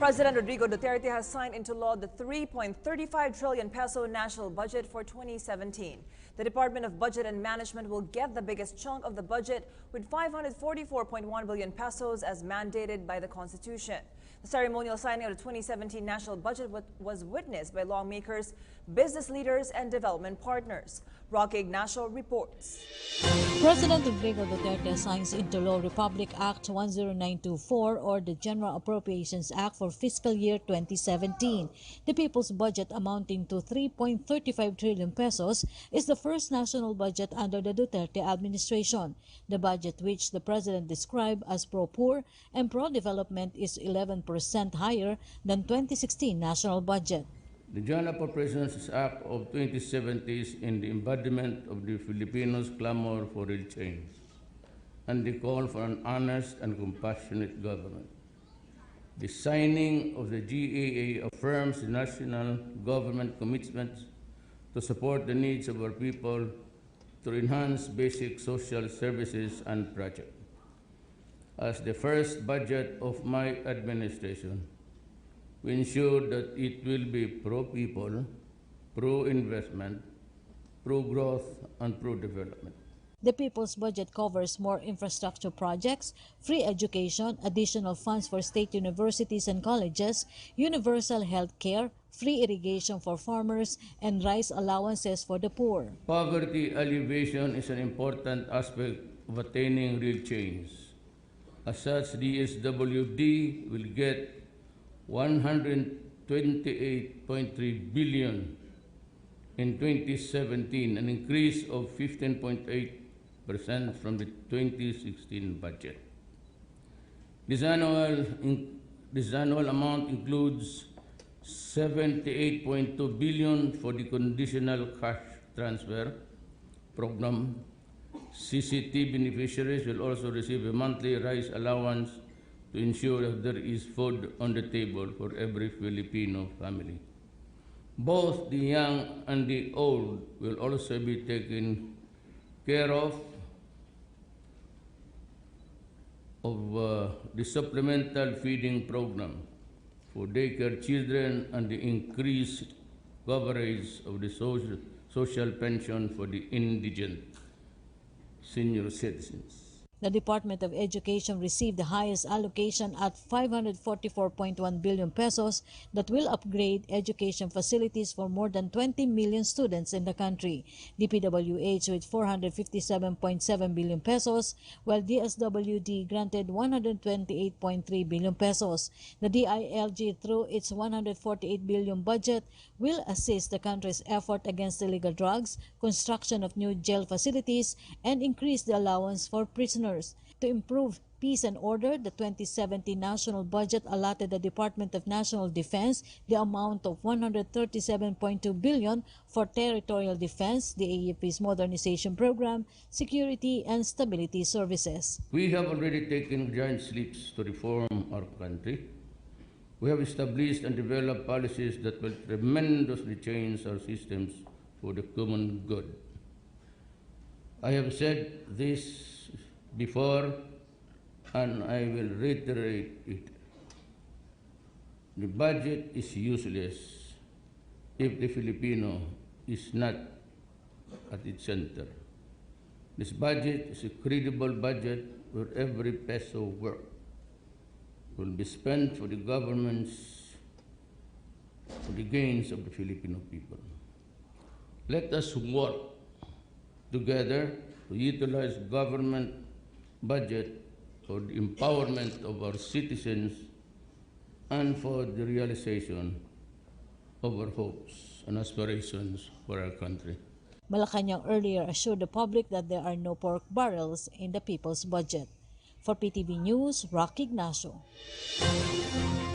President Rodrigo Duterte has signed into law the 3.35 trillion peso national budget for 2017. The Department of Budget and Management will get the biggest chunk of the budget with 544.1 billion pesos as mandated by the Constitution. The ceremonial signing of the 2017 national budget was witnessed by lawmakers, business leaders, and development partners. Rocky Ignacio reports. President Rodrigo Duterte signs into law Republic Act 10924 or the General Appropriations Act for fiscal year 2017. The people's budget amounting to 3.35 trillion pesos is the first national budget under the Duterte administration. The budget, which the president described as pro-poor and pro-development, is 11% higher than 2016 national budget. The General Appropriations Act of 2017 is in the embodiment of the Filipinos' clamor for real change and the call for an honest and compassionate government. The signing of the GAA affirms the national government commitment to support the needs of our people to enhance basic social services and projects. As the first budget of my administration, we ensure that it will be pro-people, pro-investment, pro-growth, and pro-development. The people's budget covers more infrastructure projects, free education, additional funds for state universities and colleges, universal health care, free irrigation for farmers, and rice allowances for the poor. Poverty alleviation is an important aspect of attaining real change. As such, DSWD will get 128.3 billion in 2017, an increase of 15.8% from the 2016 budget. This annual amount includes 78.2 billion for the conditional cash transfer program. CCT beneficiaries will also receive a monthly rice allowance to ensure that there is food on the table for every Filipino family. Both the young and the old will also be taken care of the supplemental feeding program for daycare children and the increased coverage of the social pension for the indigent senior citizens. The Department of Education received the highest allocation at 544.1 billion pesos that will upgrade education facilities for more than 20 million students in the country. DPWH with 457.7 billion pesos, while DSWD granted 128.3 billion pesos. The DILG, through its 148 billion budget, will assist the country's effort against illegal drugs, construction of new jail facilities, and increase the allowance for prisoners. To improve peace and order, the 2017 national budget allotted the Department of National Defense the amount of 137.2 billion for territorial defense, the AFP's modernization program, security and stability services. We have already taken giant leaps to reform our country. We have established and developed policies that will tremendously change our systems for the common good. I have said this before, and I will reiterate it. The budget is useless if the Filipino is not at its center. This budget is a credible budget where every peso worth will be spent for the government's, for the gains of the Filipino people. Let us work together to utilize government budget for the empowerment of our citizens and for the realization of our hopes and aspirations for our country. Malacanang earlier assured the public that there are no pork barrels in the people's budget. For PTV News, Rocky Ignacio.